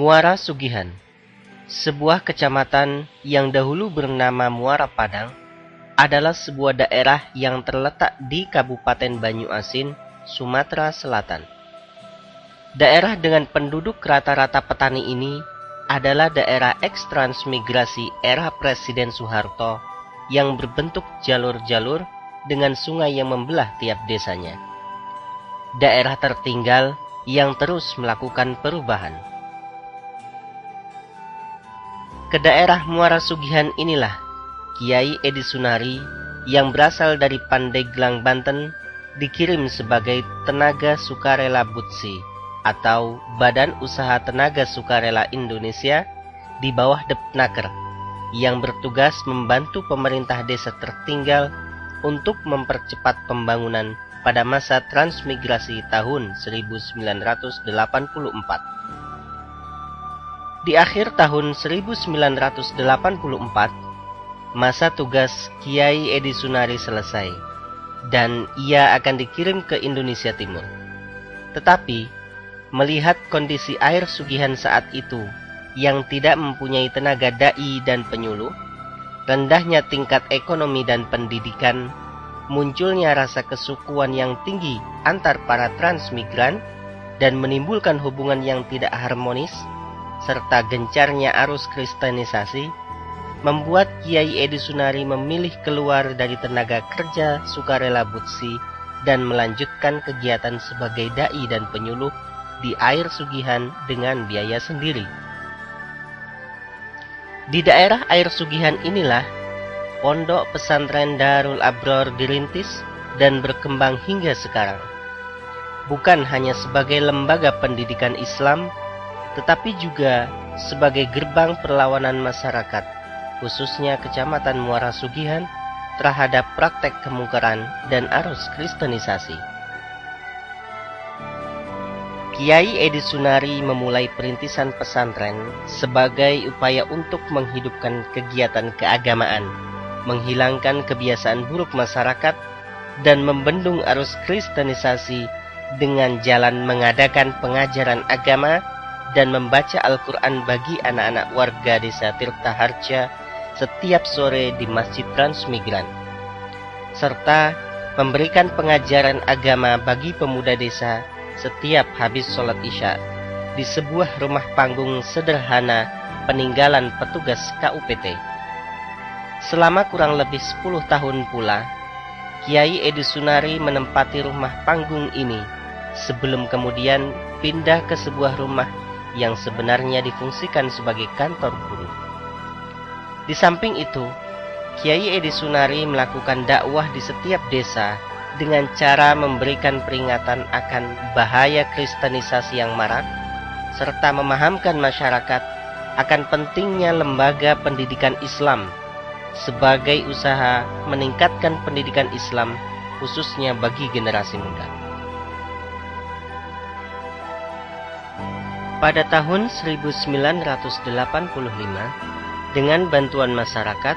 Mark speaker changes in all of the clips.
Speaker 1: Muara Sugihan, sebuah kecamatan yang dahulu bernama Muara Padang, adalah sebuah daerah yang terletak di Kabupaten Banyuasin, Sumatera Selatan. Daerah dengan penduduk rata-rata petani ini adalah daerah eks-transmigrasi era Presiden Soeharto yang berbentuk jalur-jalur dengan sungai yang membelah tiap desanya. Daerah tertinggal yang terus melakukan perubahan. Ke daerah Muara Sugihan inilah Kiai Edi Sunari yang berasal dari Pandeglang, Banten dikirim sebagai tenaga sukarela Butsi atau Badan Usaha Tenaga Sukarela Indonesia di bawah Depnaker yang bertugas membantu pemerintah desa tertinggal untuk mempercepat pembangunan pada masa transmigrasi tahun 1984. Di akhir tahun 1984, masa tugas Kiai Edi Sunari selesai dan ia akan dikirim ke Indonesia Timur. Tetapi, melihat kondisi air Sugihan saat itu yang tidak mempunyai tenaga dai dan penyuluh, rendahnya tingkat ekonomi dan pendidikan, munculnya rasa kesukuan yang tinggi antar para transmigran dan menimbulkan hubungan yang tidak harmonis, serta gencarnya arus kristenisasi, membuat Kiai Edi Sunari memilih keluar dari tenaga kerja sukarela Butsi dan melanjutkan kegiatan sebagai dai dan penyuluh di air Sugihan dengan biaya sendiri. Di daerah air Sugihan inilah pondok pesantren Darul Abror dirintis dan berkembang hingga sekarang. Bukan hanya sebagai lembaga pendidikan Islam, tetapi juga sebagai gerbang perlawanan masyarakat, khususnya Kecamatan Muara Sugihan, terhadap praktek kemungkaran dan arus kristenisasi. Kiai Edi Sunari memulai perintisan pesantren sebagai upaya untuk menghidupkan kegiatan keagamaan, menghilangkan kebiasaan buruk masyarakat, dan membendung arus kristenisasi dengan jalan mengadakan pengajaran agama dan membaca Al-Quran bagi anak-anak warga desa Tirta Harja setiap sore di Masjid Transmigran, serta memberikan pengajaran agama bagi pemuda desa setiap habis sholat isya di sebuah rumah panggung sederhana peninggalan petugas KUPT. Selama kurang lebih 10 tahun pula, Kiai Edi Sunari menempati rumah panggung ini sebelum kemudian pindah ke sebuah rumah yang sebenarnya difungsikan sebagai kantor guru. Di samping itu, Kiai Edi Sunari melakukan dakwah di setiap desa dengan cara memberikan peringatan akan bahaya kristenisasi yang marak, serta memahamkan masyarakat akan pentingnya lembaga pendidikan Islam sebagai usaha meningkatkan pendidikan Islam khususnya bagi generasi muda. Pada tahun 1985, dengan bantuan masyarakat,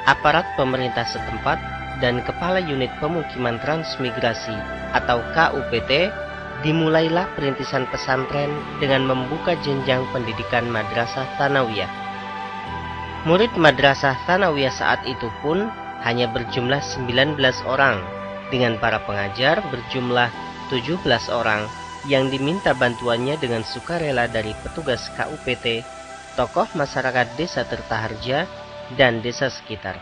Speaker 1: aparat pemerintah setempat, dan Kepala Unit Pemukiman Transmigrasi atau KUPT, dimulailah perintisan pesantren dengan membuka jenjang pendidikan Madrasah Tsanawiyah. Murid Madrasah Tsanawiyah saat itu pun hanya berjumlah 19 orang, dengan para pengajar berjumlah 17 orang, yang diminta bantuannya dengan sukarela dari petugas KUPT, tokoh masyarakat desa Tirta Harja, dan desa sekitar.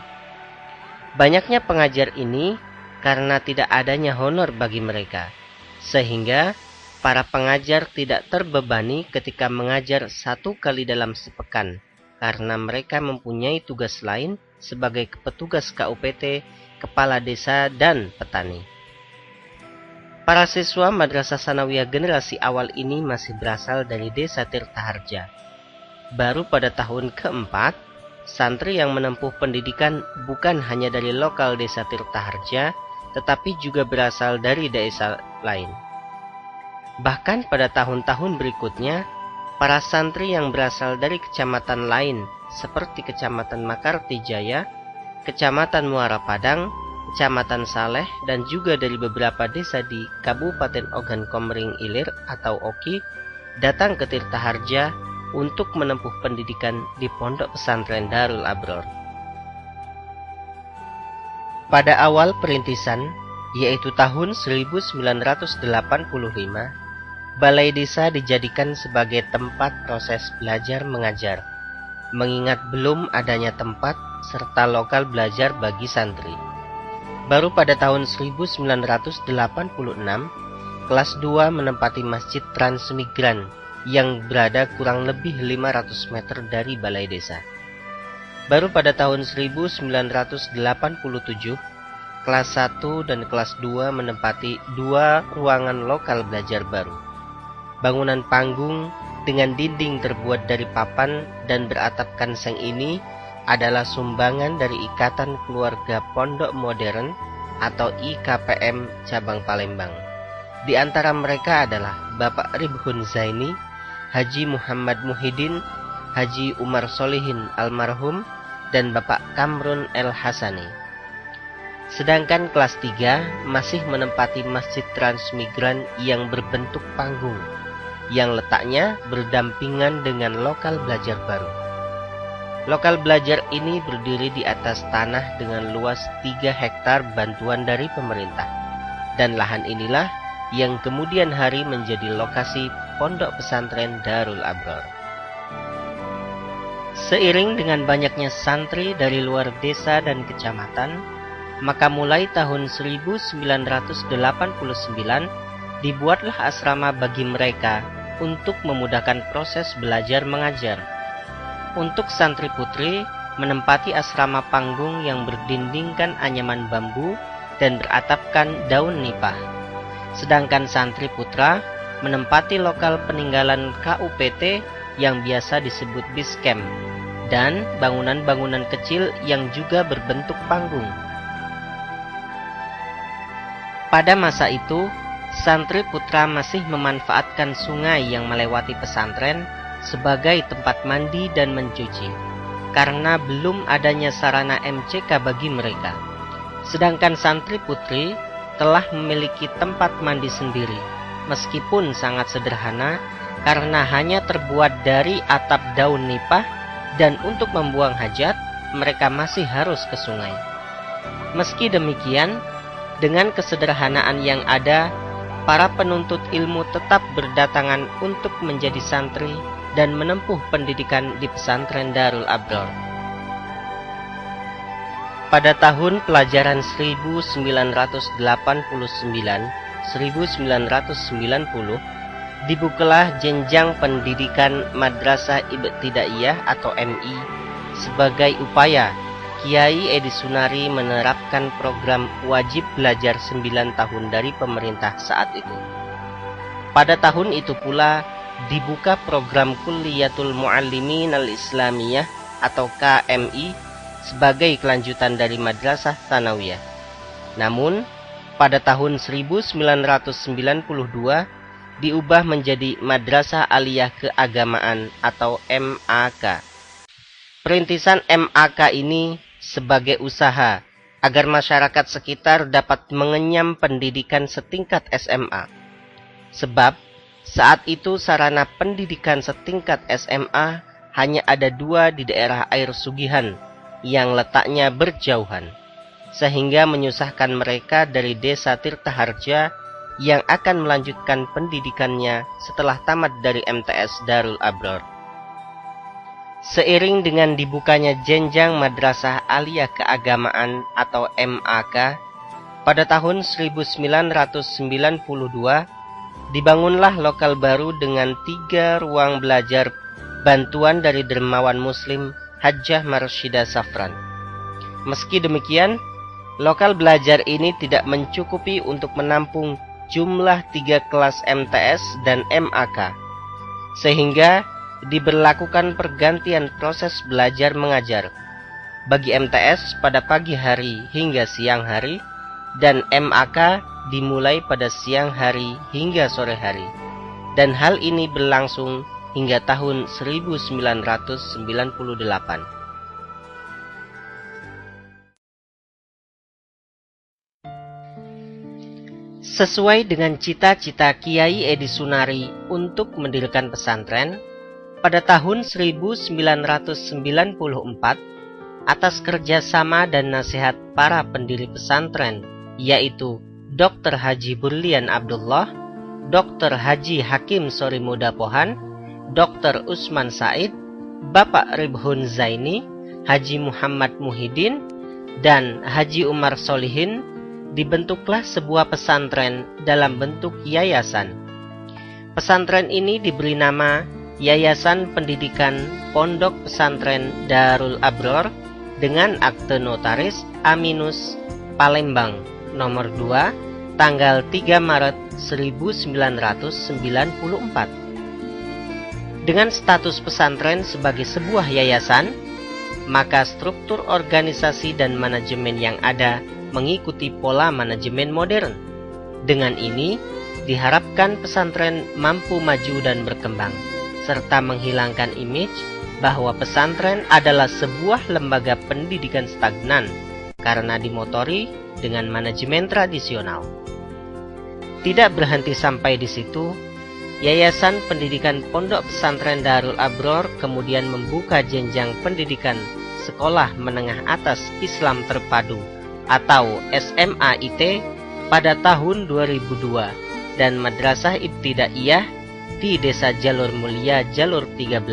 Speaker 1: Banyaknya pengajar ini karena tidak adanya honor bagi mereka, sehingga para pengajar tidak terbebani ketika mengajar 1 kali dalam sepekan, karena mereka mempunyai tugas lain sebagai petugas KUPT, kepala desa, dan petani. Para siswa Madrasah Tsanawiyah generasi awal ini masih berasal dari desa Tirta Harja. Baru pada tahun keempat, santri yang menempuh pendidikan bukan hanya dari lokal desa Tirta Harja, tetapi juga berasal dari desa lain. Bahkan pada tahun-tahun berikutnya, para santri yang berasal dari kecamatan lain seperti Kecamatan Makartijaya, Kecamatan Muara Padang, Kecamatan Saleh, dan juga dari beberapa desa di Kabupaten Ogan Komering Ilir atau Oki, datang ke Tirta Harja untuk menempuh pendidikan di Pondok Pesantren Darul Abror. Pada awal perintisan, yaitu tahun 1985, Balai Desa dijadikan sebagai tempat proses belajar mengajar, mengingat belum adanya tempat serta lokal belajar bagi santri. Baru pada tahun 1986, kelas 2 menempati Masjid Transmigran yang berada kurang lebih 500 meter dari Balai Desa. Baru pada tahun 1987, kelas 1 dan kelas 2 menempati 2 ruangan lokal belajar baru. Bangunan panggung dengan dinding terbuat dari papan dan beratapkan seng ini adalah sumbangan dari Ikatan Keluarga Pondok Modern atau IKPM Cabang Palembang. Di antara mereka adalah Bapak Ribhun Zaini, Haji Muhammad Muhyiddin, Haji Umar Solihin almarhum, dan Bapak Kamrun El Hasani. Sedangkan kelas 3 masih menempati Masjid Transmigran yang berbentuk panggung, yang letaknya berdampingan dengan lokal belajar baru. Lokal belajar ini berdiri di atas tanah dengan luas 3 hektar bantuan dari pemerintah, dan lahan inilah yang kemudian hari menjadi lokasi Pondok Pesantren Darul Abror. Seiring dengan banyaknya santri dari luar desa dan kecamatan, maka mulai tahun 1989 dibuatlah asrama bagi mereka untuk memudahkan proses belajar mengajar. Untuk santri putri menempati asrama panggung yang berdindingkan anyaman bambu dan beratapkan daun nipah. Sedangkan santri putra menempati lokal peninggalan KUPT yang biasa disebut Biscamp dan bangunan-bangunan kecil yang juga berbentuk panggung. Pada masa itu, santri putra masih memanfaatkan sungai yang melewati pesantren sebagai tempat mandi dan mencuci, karena belum adanya sarana MCK bagi mereka. Sedangkan santri putri telah memiliki tempat mandi sendiri, meskipun sangat sederhana karena hanya terbuat dari atap daun nipah, dan untuk membuang hajat mereka masih harus ke sungai. Meski demikian, dengan kesederhanaan yang ada, para penuntut ilmu tetap berdatangan untuk menjadi santri dan menempuh pendidikan di pesantren Darul Abror. Pada tahun pelajaran 1989-1990, dibukalah jenjang pendidikan Madrasah Ibtidaiyah atau MI sebagai upaya Kiai Edi Sunari menerapkan program wajib belajar 9 tahun dari pemerintah saat itu. Pada tahun itu pula dibuka program Kulliyatul Muallimin Al-Islamiyah atau KMI sebagai kelanjutan dari Madrasah Tsanawiyah. Namun, pada tahun 1992 diubah menjadi Madrasah Aliyah Keagamaan atau MAK. Perintisan MAK ini sebagai usaha agar masyarakat sekitar dapat mengenyam pendidikan setingkat SMA. Sebab saat itu sarana pendidikan setingkat SMA hanya ada 2 di daerah air sugihan yang letaknya berjauhan, sehingga menyusahkan mereka dari desa Tirtaharja yang akan melanjutkan pendidikannya setelah tamat dari MTS Darul Abror. Seiring dengan dibukanya jenjang Madrasah Aliyah Keagamaan atau MAK, pada tahun 1992 dibangunlah lokal baru dengan 3 ruang belajar bantuan dari dermawan Muslim Hajjah Marshidah Safran. Meski demikian, lokal belajar ini tidak mencukupi untuk menampung jumlah 3 kelas MTS dan MAK, sehingga diberlakukan pergantian proses belajar mengajar bagi MTS pada pagi hari hingga siang hari, dan MAK dimulai pada siang hari hingga sore hari, dan hal ini berlangsung hingga tahun 1998. Sesuai dengan cita-cita Kiai Edi Sunari untuk mendirikan pesantren, Pada tahun 1994, atas kerjasama dan nasihat para pendiri pesantren, yaitu Dr. Haji Burlian Abdullah, Dr. Haji Hakim Sorimuda Pohan, Dr. Usman Said, Bapak Ribhun Zaini, Haji Muhammad Muhyiddin, dan Haji Umar Solihin, dibentuklah sebuah pesantren dalam bentuk yayasan. Pesantren ini diberi nama Yayasan Pendidikan Pondok Pesantren Darul Abror dengan akte notaris A- Palembang nomor 2 tanggal 3 Maret 1994. Dengan status pesantren sebagai sebuah yayasan, maka struktur organisasi dan manajemen yang ada mengikuti pola manajemen modern. Dengan ini, diharapkan pesantren mampu maju dan berkembang, serta menghilangkan image bahwa pesantren adalah sebuah lembaga pendidikan stagnan karena dimotori dengan manajemen tradisional. Tidak berhenti sampai di situ, Yayasan Pendidikan Pondok Pesantren Darul Abror kemudian membuka jenjang pendidikan Sekolah Menengah Atas Islam Terpadu atau SMAIT pada tahun 2002 dan Madrasah Ibtidaiyah di Desa Jalur Mulia Jalur 13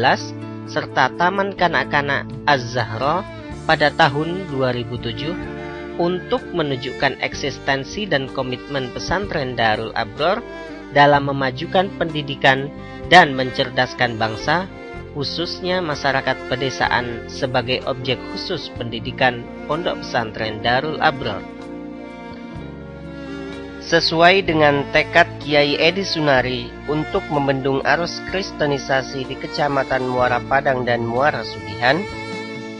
Speaker 1: serta Taman Kanak-kanak Az-Zahra pada tahun 2007 untuk menunjukkan eksistensi dan komitmen pesantren Darul Abror dalam memajukan pendidikan dan mencerdaskan bangsa, khususnya masyarakat pedesaan sebagai objek khusus pendidikan Pondok Pesantren Darul Abror. Sesuai dengan tekad Kiai Edi Sunari untuk membendung arus kristenisasi di Kecamatan Muara Padang dan Muara Sugihan,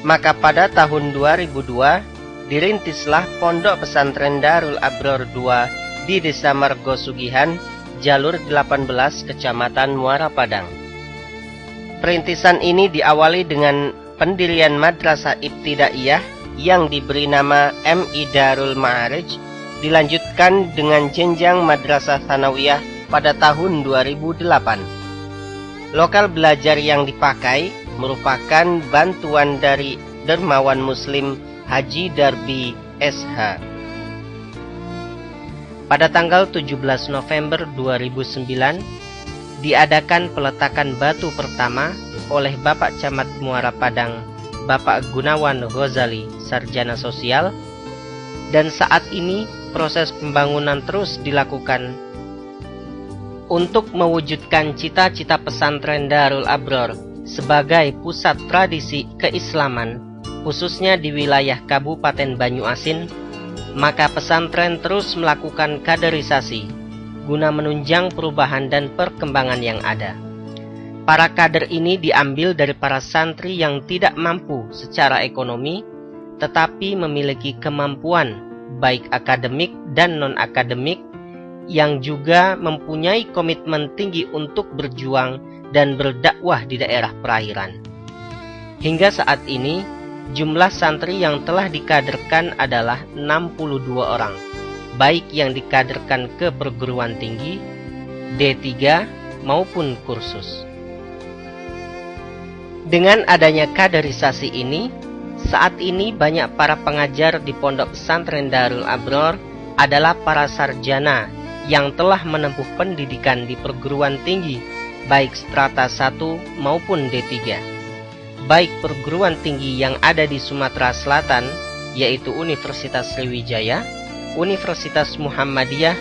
Speaker 1: maka pada tahun 2002 dirintislah Pondok Pesantren Darul Abror II di Desa Margo Sugihan, Jalur 18, Kecamatan Muara Padang. Perintisan ini diawali dengan pendirian Madrasah Ibtidaiyah yang diberi nama MI Darul Ma'arij, dilanjutkan dengan jenjang Madrasah Tsanawiyah pada tahun 2008. Lokal belajar yang dipakai merupakan bantuan dari dermawan Muslim Haji Darbi SH. Pada tanggal 17 November 2009 diadakan peletakan batu pertama oleh Bapak Camat Muara Padang, Bapak Gunawan Ghazali, Sarjana Sosial, dan saat ini proses pembangunan terus dilakukan untuk mewujudkan cita-cita pesantren Darul Abror sebagai pusat tradisi keislaman, khususnya di wilayah Kabupaten Banyuasin. Maka pesantren terus melakukan kaderisasi guna menunjang perubahan dan perkembangan yang ada. Para kader ini diambil dari para santri yang tidak mampu secara ekonomi tetapi memiliki kemampuan baik akademik dan non-akademik, yang juga mempunyai komitmen tinggi untuk berjuang dan berdakwah di daerah perairan. Hingga saat ini, jumlah santri yang telah dikaderkan adalah 62 orang, baik yang dikaderkan ke perguruan tinggi, D3 maupun kursus. Dengan adanya kaderisasi ini, saat ini banyak para pengajar di Pondok Pesantren Darul Abror adalah para sarjana yang telah menempuh pendidikan di perguruan tinggi, baik strata 1 maupun D3. Baik perguruan tinggi yang ada di Sumatera Selatan, yaitu Universitas Sriwijaya, Universitas Muhammadiyah,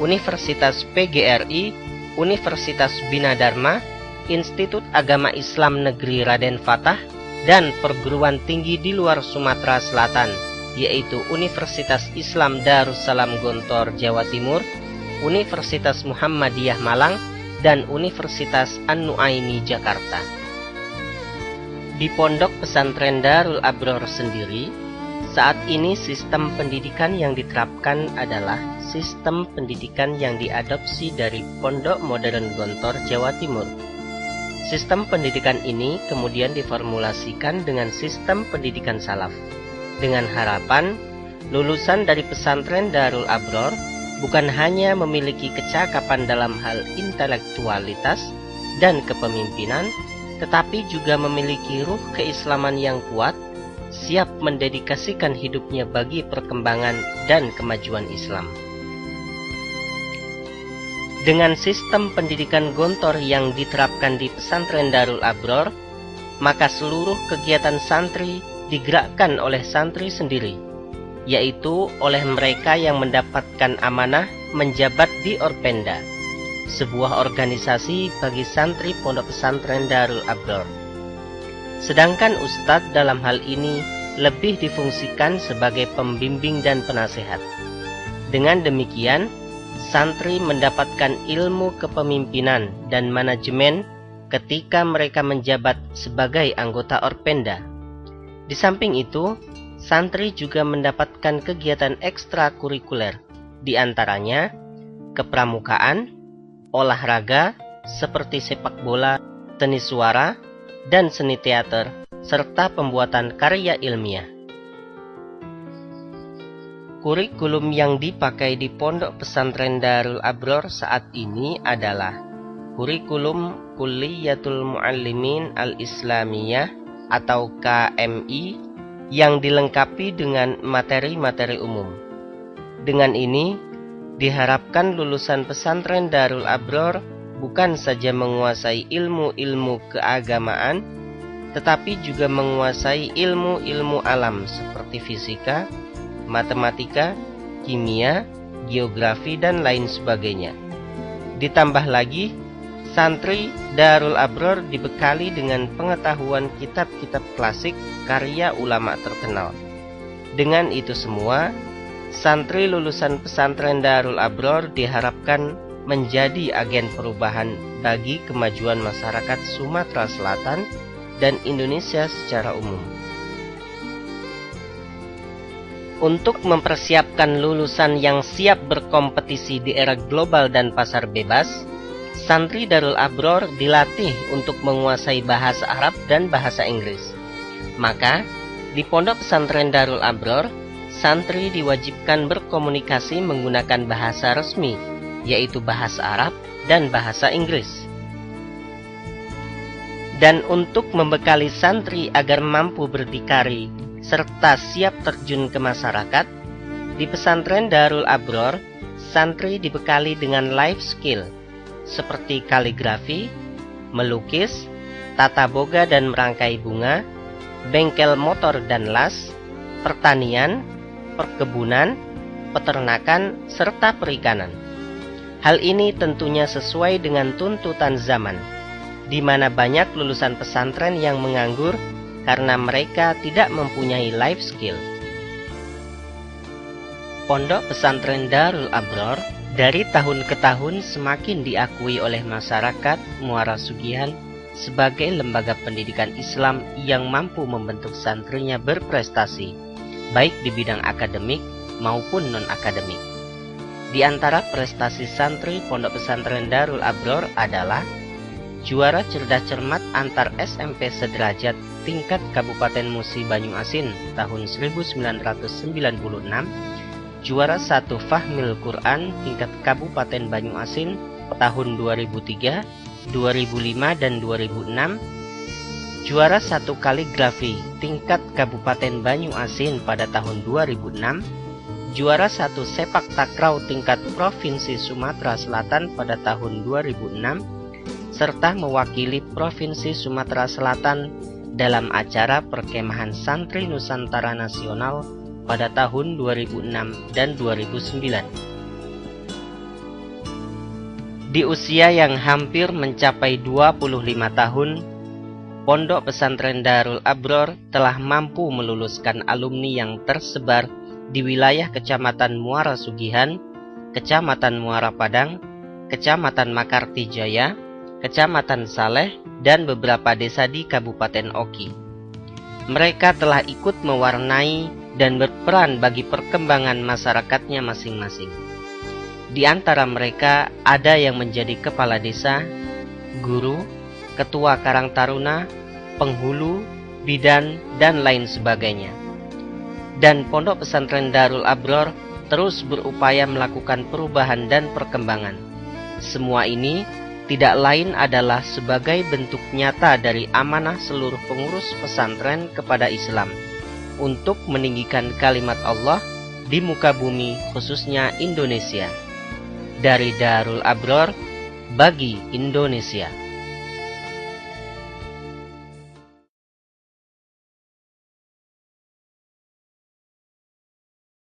Speaker 1: Universitas PGRI, Universitas Bina Dharma, Institut Agama Islam Negeri Raden Fatah, dan perguruan tinggi di luar Sumatera Selatan, yaitu Universitas Islam Darussalam Gontor Jawa Timur, Universitas Muhammadiyah Malang, dan Universitas An-Nuaimi Jakarta. Di Pondok Pesantren Darul Abror sendiri, saat ini sistem pendidikan yang diterapkan adalah sistem pendidikan yang diadopsi dari Pondok Modern Gontor Jawa Timur. Sistem pendidikan ini kemudian diformulasikan dengan sistem pendidikan salaf, dengan harapan lulusan dari pesantren Darul Abror bukan hanya memiliki kecakapan dalam hal intelektualitas dan kepemimpinan, tetapi juga memiliki ruh keislaman yang kuat, siap mendedikasikan hidupnya bagi perkembangan dan kemajuan Islam. Dengan sistem pendidikan gontor yang diterapkan di pesantren Darul Abror, maka seluruh kegiatan santri digerakkan oleh santri sendiri, yaitu oleh mereka yang mendapatkan amanah menjabat di Orpenda, sebuah organisasi bagi santri pondok pesantren Darul Abror. Sedangkan ustadz dalam hal ini lebih difungsikan sebagai pembimbing dan penasehat. Dengan demikian, santri mendapatkan ilmu kepemimpinan dan manajemen ketika mereka menjabat sebagai anggota Orpenda. Di samping itu, santri juga mendapatkan kegiatan ekstrakurikuler, di antaranya kepramukaan, olahraga seperti sepak bola, seni suara, dan seni teater, serta pembuatan karya ilmiah. Kurikulum yang dipakai di Pondok Pesantren Darul Abror saat ini adalah Kurikulum Kulliyatul Muallimin Al-Islamiyah atau KMI yang dilengkapi dengan materi-materi umum. Dengan ini, diharapkan lulusan pesantren Darul Abror bukan saja menguasai ilmu-ilmu keagamaan, tetapi juga menguasai ilmu-ilmu alam seperti fisika, matematika, kimia, geografi, dan lain sebagainya. Ditambah lagi, santri Darul Abror dibekali dengan pengetahuan kitab-kitab klasik karya ulama terkenal. Dengan itu semua, santri lulusan pesantren Darul Abror diharapkan menjadi agen perubahan bagi kemajuan masyarakat Sumatera Selatan dan Indonesia secara umum. Untuk mempersiapkan lulusan yang siap berkompetisi di era global dan pasar bebas, santri Darul Abror dilatih untuk menguasai bahasa Arab dan bahasa Inggris. Maka, di Pondok Pesantren Darul Abror, santri diwajibkan berkomunikasi menggunakan bahasa resmi, yaitu bahasa Arab dan bahasa Inggris. Dan untuk membekali santri agar mampu berdikari serta siap terjun ke masyarakat, di pesantren Darul Abror, santri dibekali dengan life skill seperti kaligrafi, melukis, tata boga dan merangkai bunga, bengkel motor dan las, pertanian, perkebunan, peternakan, serta perikanan. Hal ini tentunya sesuai dengan tuntutan zaman, di mana banyak lulusan pesantren yang menganggur karena mereka tidak mempunyai life skill. Pondok Pesantren Darul Abror dari tahun ke tahun semakin diakui oleh masyarakat Muara Sugihan sebagai lembaga pendidikan Islam yang mampu membentuk santrinya berprestasi, baik di bidang akademik maupun non-akademik. Di antara prestasi santri Pondok Pesantren Darul Abror adalah juara cerdas cermat antar SMP sederajat tingkat Kabupaten Musi Banyuasin tahun 1996, juara 1 Fahmil Quran tingkat Kabupaten Banyuasin tahun 2003, 2005, dan 2006, juara 1 Kaligrafi tingkat Kabupaten Banyuasin pada tahun 2006, juara 1 Sepak Takraw tingkat Provinsi Sumatera Selatan pada tahun 2006, serta mewakili Provinsi Sumatera Selatan dalam acara Perkemahan Santri Nusantara Nasional pada tahun 2006 dan 2009. Di usia yang hampir mencapai 25 tahun, Pondok Pesantren Darul Abror telah mampu meluluskan alumni yang tersebar di wilayah Kecamatan Muara Sugihan, Kecamatan Muara Padang, Kecamatan Makarti Jaya, Kecamatan Saleh, dan beberapa desa di Kabupaten Oki. Mereka telah ikut mewarnai dan berperan bagi perkembangan masyarakatnya masing-masing. Di antara mereka ada yang menjadi kepala desa, guru, ketua Karang Taruna, penghulu, bidan, dan lain sebagainya. Dan Pondok Pesantren Darul Abror terus berupaya melakukan perubahan dan perkembangan. Semua ini tidak lain adalah sebagai bentuk nyata dari amanah seluruh pengurus pesantren kepada Islam untuk meninggikan kalimat Allah di muka bumi, khususnya Indonesia. Dari Darul Abror bagi Indonesia.